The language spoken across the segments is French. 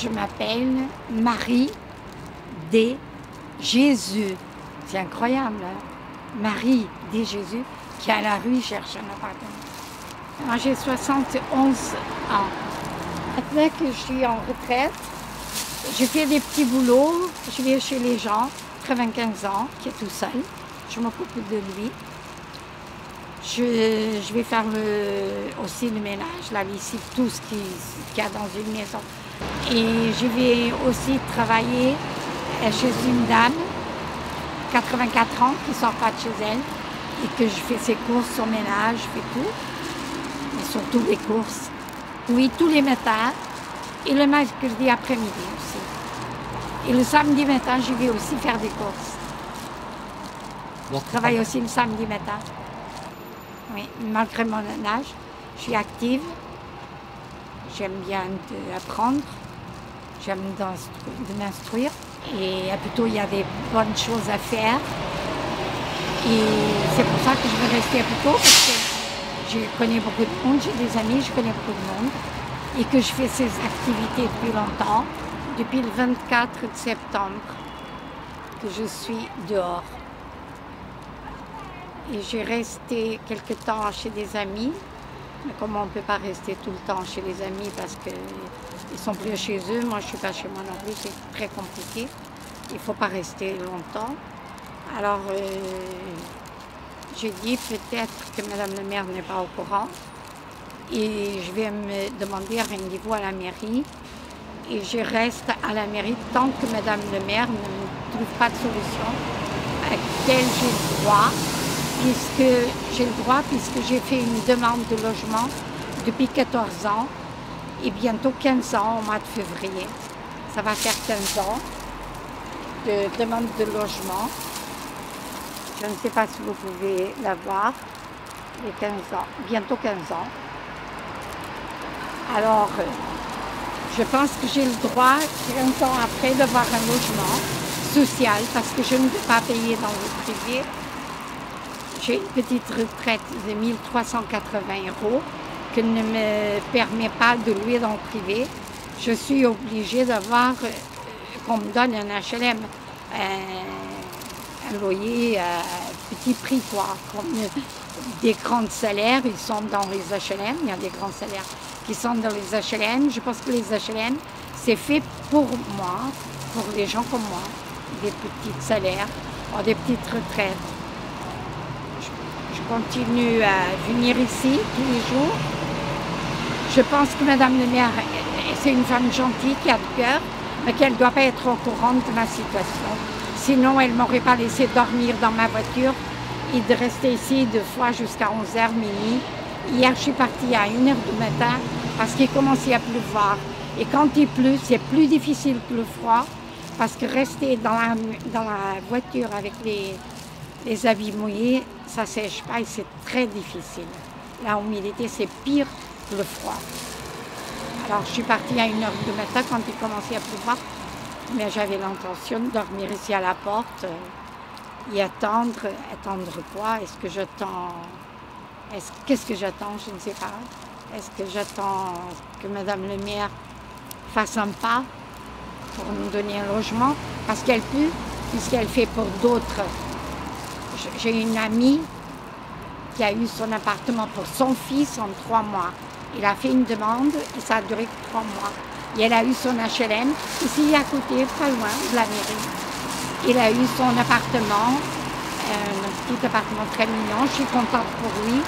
je m'appelle Marie D. Jésus. C'est incroyable, hein? Marie D. Jésus, qui à la rue cherche un appartement. Moi, j'ai 71 ans. Maintenant que je suis en retraite, je fais des petits boulots. Je vais chez les gens, 95 ans, qui est tout seul. Je m'occupe de lui. Je vais faire aussi le ménage, la lessive, tout ce qu'il y a dans une maison. Et je vais aussi travailler chez une dame, 84 ans, qui ne sort pas de chez elle, et que je fais ses courses, son ménage, je fais tout. Mais surtout les courses. Oui, tous les matins, et le mercredi après-midi aussi. Et le samedi matin, je vais aussi faire des courses. Je travaille aussi le samedi matin. Oui, malgré mon âge, je suis active. J'aime bien apprendre. J'aime m'instruire. Et plutôt, il y a des bonnes choses à faire. Et c'est pour ça que je veux rester à Puteaux, parce que je connais beaucoup de monde, j'ai des amis, je connais beaucoup de monde. Et que je fais ces activités depuis longtemps, depuis le 24 septembre, que je suis dehors. Et j'ai resté quelque temps chez des amis, mais comme on ne peut pas rester tout le temps chez les amis parce qu'ils ne sont plus chez eux, moi je ne suis pas chez moi non plus, c'est très compliqué. Il ne faut pas rester longtemps. Alors j'ai dit peut-être que Madame le maire n'est pas au courant et je vais me demander un rendez-vous à la mairie et je reste à la mairie tant que Madame le maire ne me trouve pas de solution à laquelle j'ai le droit. Puisque j'ai fait une demande de logement depuis 14 ans et bientôt 15 ans au mois de février. Ça va faire 15 ans de demande de logement. Je ne sais pas si vous pouvez la voir, les 15 ans, bientôt 15 ans. Alors, je pense que j'ai le droit, 15 ans après, d'avoir un logement social parce que je ne peux pas payer dans le privé. J'ai une petite retraite de 1 380 € qui ne me permet pas de louer dans le privé. Je suis obligée d'avoir, qu'on me donne un HLM, un loyer à petit prix, quoi. Comme des grands salaires, ils sont dans les HLM, il y a des grands salaires qui sont dans les HLM. Je pense que les HLM, c'est fait pour moi, pour les gens comme moi, des petits salaires, des petites retraites. Je continue à venir ici tous les jours. Je pense que Madame le maire, c'est une femme gentille qui a du cœur, mais qu'elle ne doit pas être au courant de ma situation. Sinon, elle ne m'aurait pas laissé dormir dans ma voiture et de rester ici 2 fois jusqu'à 11h, minuit. Hier, je suis partie à 1h du matin parce qu'il commençait à pleuvoir. Et quand il pleut, c'est plus difficile que le froid parce que rester dans la voiture avec les habits mouillés, ça ne sèche pas et c'est très difficile. La humidité, c'est pire que le froid. Alors, je suis partie à 1h du matin quand il commençait à pleuvoir, mais j'avais l'intention de dormir ici à la porte et attendre. Attendre quoi? Est-ce que j'attends? Qu'est-ce que j'attends? Je ne sais pas. Est-ce que j'attends que Madame le maire fasse un pas pour nous donner un logement? Parce qu'elle peut, puisqu'elle fait pour d'autres. J'ai une amie qui a eu son appartement pour son fils en 3 mois. Il a fait une demande et ça a duré 3 mois. Et elle a eu son HLM ici à côté, pas loin de la mairie. Il a eu son appartement, un petit appartement très mignon. Je suis contente pour lui.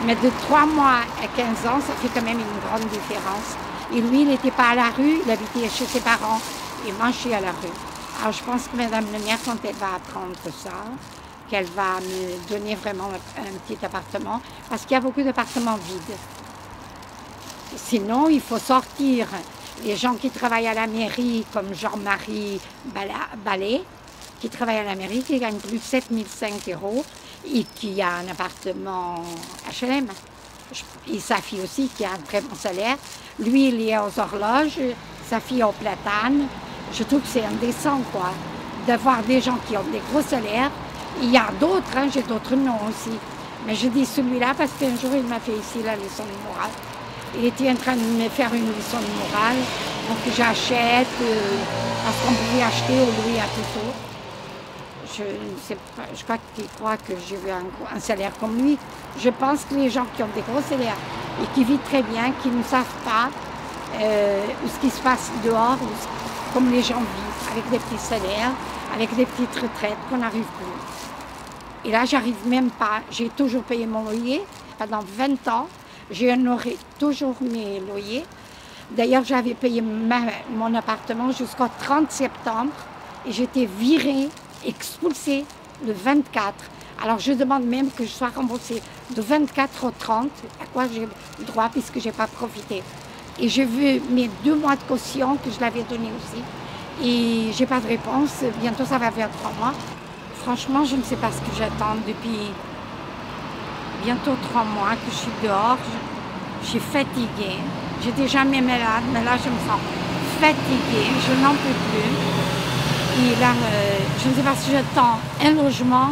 Mais de 3 mois à 15 ans, ça fait quand même une grande différence. Et lui, il n'était pas à la rue, il habitait chez ses parents. Et moi, je suis à la rue. Alors je pense que Madame le maire, quand elle va apprendre ça, qu'elle va me donner vraiment un petit appartement, parce qu'il y a beaucoup d'appartements vides. Sinon, il faut sortir. Les gens qui travaillent à la mairie, comme Jean-Marie Ballet, qui travaille à la mairie, qui gagne plus de 7 500 € et qui a un appartement HLM. Et sa fille aussi, qui a un très bon salaire. Lui, il est aux horloges, sa fille au platane. Je trouve que c'est indécent, quoi, d'avoir des gens qui ont des gros salaires. Il y a d'autres, hein, j'ai d'autres noms aussi. Mais je dis celui-là parce qu'un jour, il m'a fait ici la leçon de morale. Il était en train de me faire une leçon de morale Donc j'achète, parce qu'on pouvait acheter au louer à Puteaux. Je ne sais pas, je crois qu'il croit que j'ai eu un salaire comme lui. Je pense que les gens qui ont des gros salaires et qui vivent très bien, qui ne savent pas ce qui se passe dehors, comme les gens vivent, avec des petits salaires, avec des petites retraites qu'on n'arrive plus. Et là, j'arrive même pas. J'ai toujours payé mon loyer pendant 20 ans. J'ai honoré toujours mes loyers. D'ailleurs, j'avais payé mon appartement jusqu'au 30 septembre et j'étais virée, expulsée le 24. Alors, je demande même que je sois remboursée de 24 au 30, à quoi j'ai droit puisque je n'ai pas profité. Et j'ai vu mes 2 mois de caution que je l'avais donné aussi. Et j'ai pas de réponse. Bientôt, ça va faire 3 mois. Franchement, je ne sais pas ce que j'attends depuis bientôt 3 mois que je suis dehors. Je suis fatiguée. J'étais jamais malade, mais là, je me sens fatiguée. Je n'en peux plus. Et là, je ne sais pas si j'attends un logement.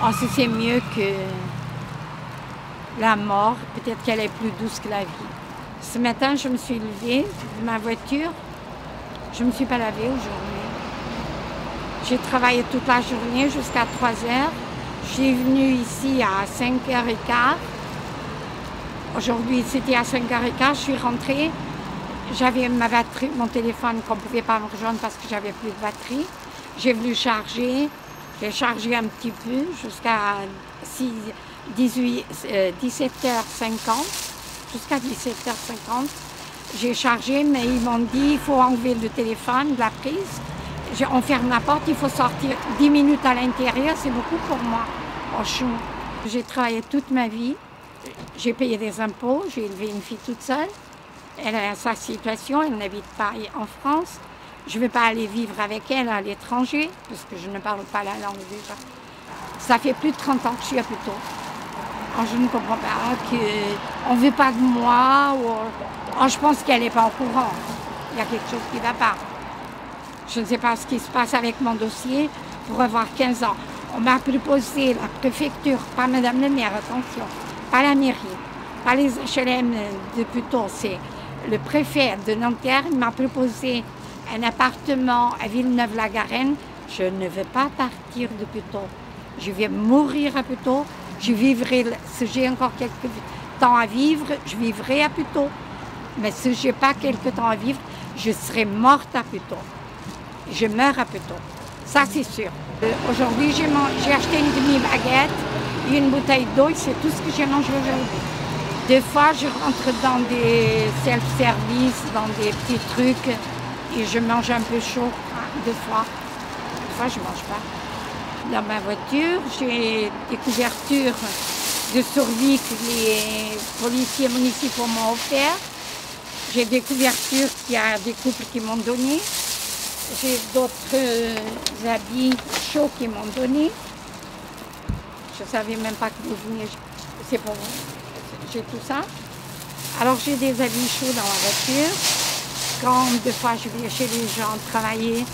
Oh, si c'est mieux que la mort. Peut-être qu'elle est plus douce que la vie. Ce matin, je me suis levée de ma voiture. Je ne me suis pas lavée aujourd'hui. J'ai travaillé toute la journée jusqu'à 3 heures. Je suis venue ici à 5h15. Aujourd'hui, c'était à 5h15. Je suis rentrée. J'avais ma batterie, mon téléphone qu'on ne pouvait pas me rejoindre parce que j'avais plus de batterie. J'ai voulu charger. J'ai chargé un petit peu jusqu'à 17h50. Jusqu'à 17h50. J'ai chargé, mais ils m'ont dit il faut enlever le téléphone de la prise. On ferme la porte, il faut sortir 10 minutes à l'intérieur, c'est beaucoup pour moi, au chaud. J'ai travaillé toute ma vie, j'ai payé des impôts, j'ai élevé une fille toute seule. Elle a sa situation, elle n'habite pas en France. Je ne vais pas aller vivre avec elle à l'étranger, parce que je ne parle pas la langue déjà. Ça fait plus de 30 ans que je suis à Puteaux. Je ne comprends pas qu'on ne veut pas de moi. Je pense qu'elle n'est pas au courant. Il y a quelque chose qui ne va pas. Je ne sais pas ce qui se passe avec mon dossier pour avoir 15 ans. On m'a proposé la préfecture, pas Madame le maire, attention, pas la mairie, pas les HLM de Puteaux, c'est le préfet de Nanterre. Il m'a proposé un appartement à Villeneuve-la-Garenne. Je ne veux pas partir de Puteaux. Je vais mourir à Puteaux. Je vivrai, si j'ai encore quelques temps à vivre, je vivrai à Puteaux. Mais si je n'ai pas quelques temps à vivre, je serai morte à Puteaux. Je meurs à Puteaux. Ça, c'est sûr. Aujourd'hui, j'ai acheté une demi-baguette et une bouteille d'eau et c'est tout ce que j'ai mangé aujourd'hui. Des fois, je rentre dans des self-service, dans des petits trucs et je mange un peu chaud. Des fois, je ne mange pas. Dans ma voiture, j'ai des couvertures de survie que les policiers municipaux m'ont offert. J'ai des couvertures qu'il y a des couples qui m'ont donné. J'ai d'autres habits chauds qui m'ont donné. Je ne savais même pas que vous veniez. C'est pour vous. J'ai tout ça. Alors j'ai des habits chauds dans ma voiture. Quand des fois je vais chez les gens travailler,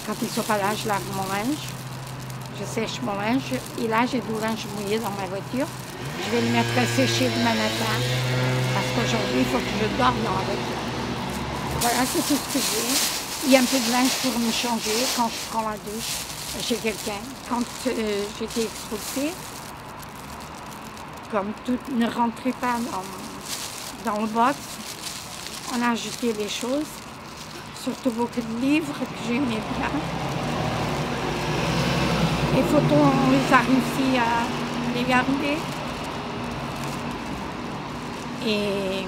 quand ils ne sont pas là, je lave mon linge. Je sèche mon linge et là j'ai du linge mouillé dans ma voiture. Je vais le mettre à sécher demain matin parce qu'aujourd'hui il faut que je dorme dans la voiture. Voilà, c'est tout ce que j'ai. Il y a un peu de linge pour me changer quand je prends la douche chez quelqu'un. Quand j'étais expulsée, comme tout ne rentrait pas dans le box, on a jeté les choses, surtout beaucoup de livres que j'aimais bien. Les photos, on les a réussi à les garder. Mais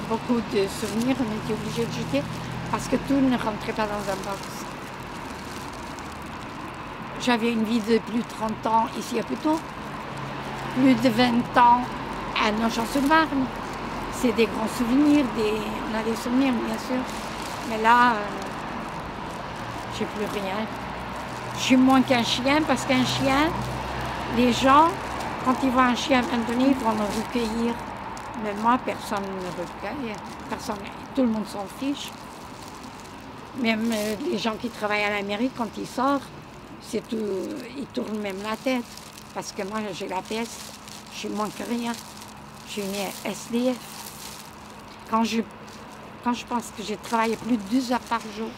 beaucoup de souvenirs, on était obligés de jeter parce que tout ne rentrait pas dans un box. J'avais une vie de plus de 30 ans ici à Puteaux, plus de 20 ans à Nogent-sur-Marne. C'est des grands souvenirs, on a des souvenirs bien sûr, mais là, j'ai plus rien. Je suis moins qu'un chien parce qu'un chien, les gens, quand ils voient un chien à un moment donné, ils vont le recueillir. Mais moi, personne ne me recueille, tout le monde s'en fiche. Même les gens qui travaillent à la mairie, quand ils sortent, c'est tout, ils tournent même la tête. Parce que moi, j'ai la peste, je suis moins que rien. Je suis une SDF. Quand je quand je pense que j'ai travaillé plus de 12 heures par jour,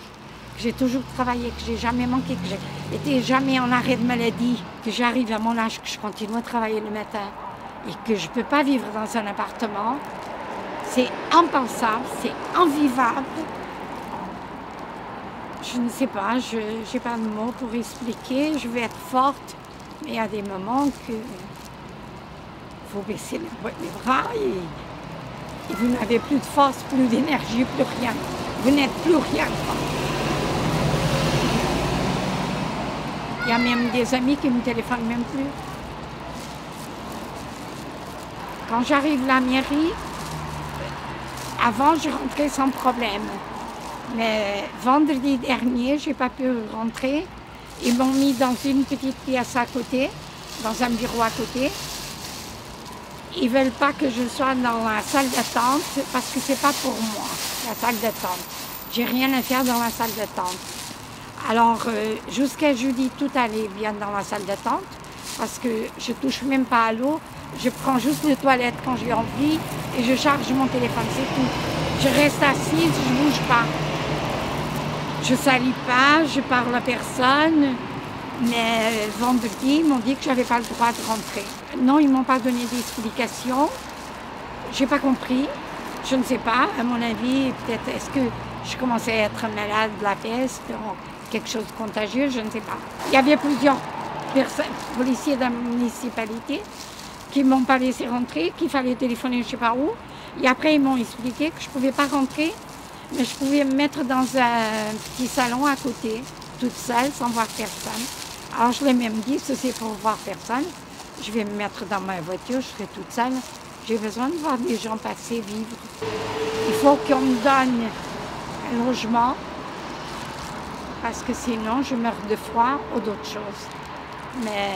que j'ai toujours travaillé, que j'ai jamais manqué, que j'ai été jamais en arrêt de maladie, que j'arrive à mon âge, que je continue à travailler le matin et que je ne peux pas vivre dans un appartement, c'est impensable, c'est invivable. Je ne sais pas, je n'ai pas de mots pour expliquer, je vais être forte, mais il y a des moments que faut baisser les bras et vous n'avez plus de force, plus d'énergie, plus rien. Vous n'êtes plus rien. Il y a même des amis qui ne me téléphonent même plus. Quand j'arrive à la mairie, avant je rentrais sans problème. Mais vendredi dernier, je n'ai pas pu rentrer. Ils m'ont mis dans une petite pièce à côté, dans un bureau à côté. Ils ne veulent pas que je sois dans la salle d'attente parce que ce n'est pas pour moi, la salle d'attente. J'ai rien à faire dans la salle d'attente. Alors, jusqu'à jeudi, tout allait bien dans la salle d'attente parce que je ne touche même pas à l'eau. Je prends juste les toilettes quand j'ai envie et je charge mon téléphone, c'est tout. Je reste assise, je ne bouge pas. Je ne salis pas, je parle à personne. Mais vendredi, ils m'ont dit que je n'avais pas le droit de rentrer. Non, ils ne m'ont pas donné d'explication. Je n'ai pas compris. Je ne sais pas. À mon avis, peut-être, est-ce que je commençais à être malade de la peste ou quelque chose de contagieux? Je ne sais pas. Il y avait plusieurs policiers de la municipalité qui ne m'ont pas laissé rentrer, qu'il fallait téléphoner je ne sais pas où. Et après, ils m'ont expliqué que je ne pouvais pas rentrer, mais je pouvais me mettre dans un petit salon à côté, toute seule, sans voir personne. Alors je l'ai même dit, si c'est pour voir personne, je vais me mettre dans ma voiture, je serai toute seule. J'ai besoin de voir des gens passer, vivre. Il faut qu'on me donne un logement, parce que sinon je meurs de froid ou d'autres choses. Mais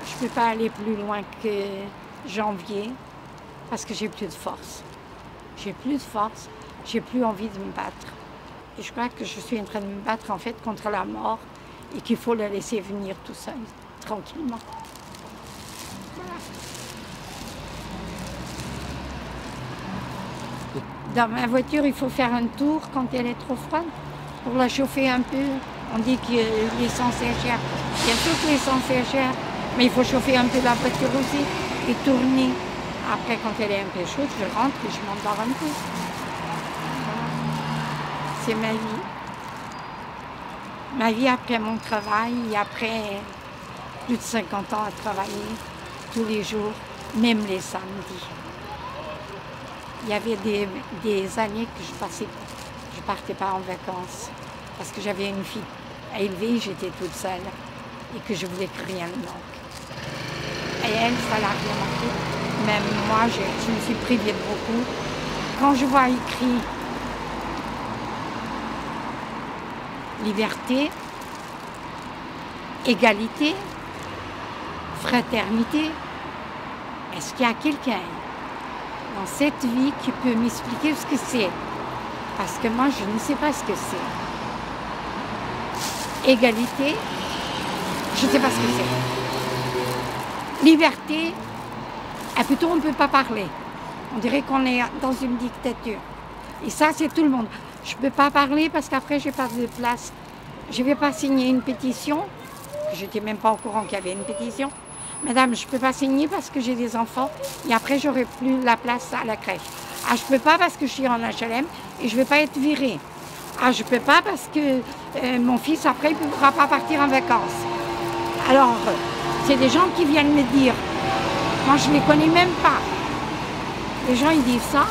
je ne peux pas aller plus loin que janvier, parce que j'ai plus de force. J'ai plus de force, j'ai plus envie de me battre. Et je crois que je suis en train de me battre en fait contre la mort et qu'il faut la laisser venir tout seul, tranquillement. Voilà. Dans ma voiture, il faut faire un tour quand elle est trop froide pour la chauffer un peu. On dit que l'essence est chère. Bien sûr que l'essence est chère, mais il faut chauffer un peu la voiture aussi et tourner. Après, quand elle est un peu chaude, je rentre et je m'endors un peu. C'est ma vie. Ma vie après mon travail, et après plus de 50 ans à travailler tous les jours, même les samedis. Il y avait des années que je partais pas en vacances parce que j'avais une fille à élever, j'étais toute seule et que je voulais que rien ne manque. Et elle, ça l'a rien manqué. Même moi, je me suis privée de beaucoup. Quand je vois écrit liberté, égalité, fraternité, est-ce qu'il y a quelqu'un dans cette vie qui peut m'expliquer ce que c'est? Parce que moi, je ne sais pas ce que c'est. Égalité, je ne sais pas ce que c'est. Liberté, plutôt on ne peut pas parler. On dirait qu'on est dans une dictature. Et ça, c'est tout le monde. Je ne peux pas parler parce qu'après, je n'ai pas de place. Je ne vais pas signer une pétition. Je n'étais même pas au courant qu'il y avait une pétition. Madame, je ne peux pas signer parce que j'ai des enfants et après, je n'aurai plus la place à la crèche. Ah, je ne peux pas parce que je suis en HLM et je ne vais pas être virée. Ah, je ne peux pas parce que mon fils, après, il ne pourra pas partir en vacances. Alors, c'est des gens qui viennent me dire. Moi, je ne les connais même pas. Les gens, ils disent ça.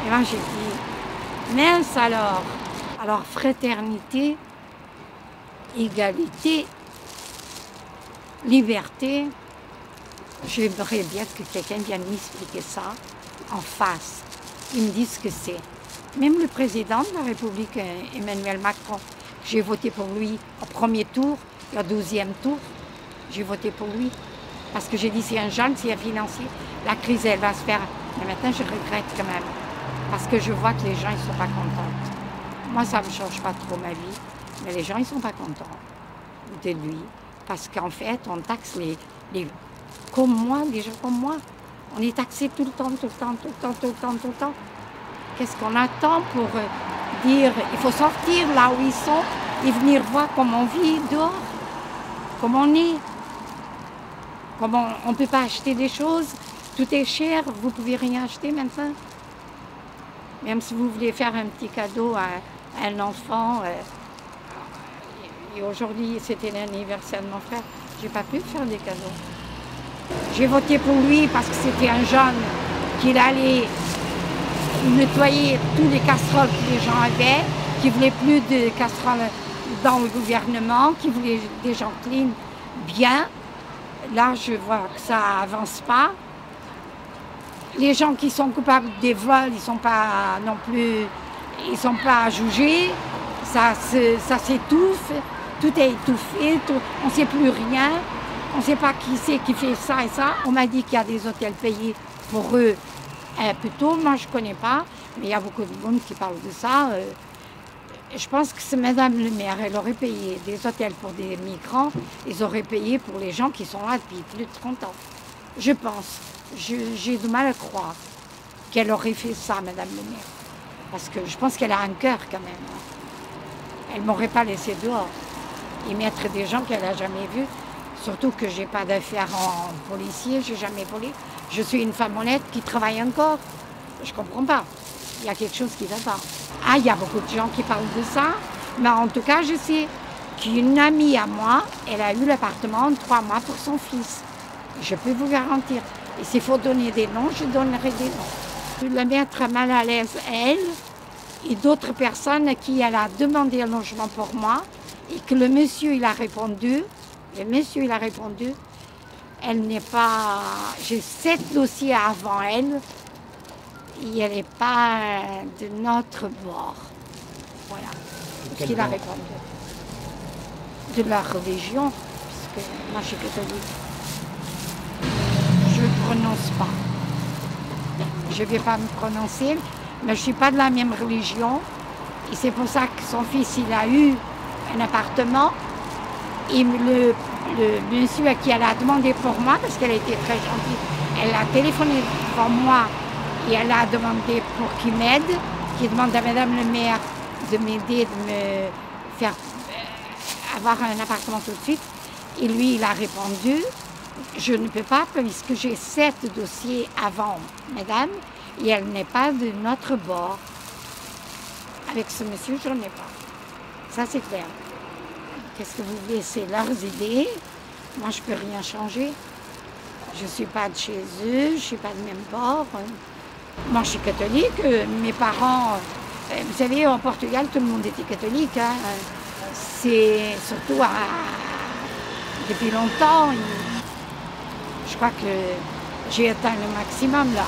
Et moi, j'ai dit, mince alors. Alors, fraternité, égalité, liberté. J'aimerais bien que quelqu'un vienne m'expliquer ça en face. Ils me disent ce que c'est. Même le président de la République, Emmanuel Macron, j'ai voté pour lui au premier tour et au 12e tour. J'ai voté pour lui. Parce que j'ai dit, c'est un jeune, c'est un financier. La crise, elle va se faire. Mais maintenant, je regrette quand même. Parce que je vois que les gens, ils ne sont pas contents. Moi, ça ne me change pas trop ma vie. Mais les gens, ils ne sont pas contents de lui. Parce qu'en fait, on taxe comme moi, les gens comme moi. On est taxés tout le temps, tout le temps, tout le temps, tout le temps, tout le temps. Qu'est-ce qu'on attend pour dire il faut sortir là où ils sont et venir voir comment on vit dehors, comment on est, comment on ne peut pas acheter des choses, tout est cher, vous ne pouvez rien acheter maintenant. Même si vous voulez faire un petit cadeau à un enfant, et aujourd'hui c'était l'anniversaire de mon frère, j'ai pas pu faire des cadeaux. J'ai voté pour lui parce que c'était un jeune qu'il allait nettoyer tous les casseroles que les gens avaient, qui ne voulait plus de casseroles dans le gouvernement, qui voulait des gens clean, bien. Là, je vois que ça avance pas. Les gens qui sont coupables des vols, ils ne sont pas non plus, ils sont pas jugés. Ça s'étouffe, tout est étouffé, on ne sait plus rien. On ne sait pas qui c'est qui fait ça et ça. On m'a dit qu'il y a des hôtels payés pour eux un peu tôt. Moi, je ne connais pas, mais il y a beaucoup de monde qui parle de ça. Je pense que c'est Madame le maire, elle aurait payé des hôtels pour des migrants. Ils auraient payé pour les gens qui sont là depuis plus de 30 ans. Je pense. J'ai du mal à croire qu'elle aurait fait ça, Madame le maire. Parce que je pense qu'elle a un cœur quand même. Elle ne m'aurait pas laissé dehors et mettre des gens qu'elle n'a jamais vus. Surtout que je n'ai pas d'affaires en policier, je n'ai jamais volé. Je suis une femme honnête qui travaille encore. Je ne comprends pas. Il y a quelque chose qui ne va pas. Ah, il y a beaucoup de gens qui parlent de ça. Mais en tout cas, je sais qu'une amie à moi, elle a eu l'appartement en 3 mois pour son fils. Je peux vous garantir. Et s'il faut donner des noms, je donnerai des noms. Je vais la mettre mal à l'aise, elle, et d'autres personnes à qui elle a demandé un logement pour moi, et que le monsieur, il a répondu. Le monsieur, il a répondu, elle n'est pas... J'ai 7 dossiers avant elle, et elle n'est pas de notre bord. Voilà, ce qu'il a répondu. De la religion, puisque moi je suis catholique. Je ne prononce pas. Je ne vais pas me prononcer, mais je ne suis pas de la même religion. Et c'est pour ça que son fils, il a eu un appartement. Et le monsieur à qui elle a demandé pour moi, parce qu'elle a été très gentille, elle a téléphoné devant moi et elle a demandé pour qu'il m'aide, qui demande à Madame le maire de m'aider, de me faire avoir un appartement tout de suite. Et lui, il a répondu, je ne peux pas puisque j'ai 7 dossiers avant Madame et elle n'est pas de notre bord. Avec ce monsieur, je n'en ai pas. Ça, c'est clair. Qu'est-ce que vous voulez? C'est leurs idées. Moi, je ne peux rien changer. Je ne suis pas de chez eux, je ne suis pas de même bord. Moi, je suis catholique. Mes parents, vous savez, au Portugal, tout le monde était catholique. Hein. C'est surtout depuis longtemps. Je crois que j'ai atteint le maximum là.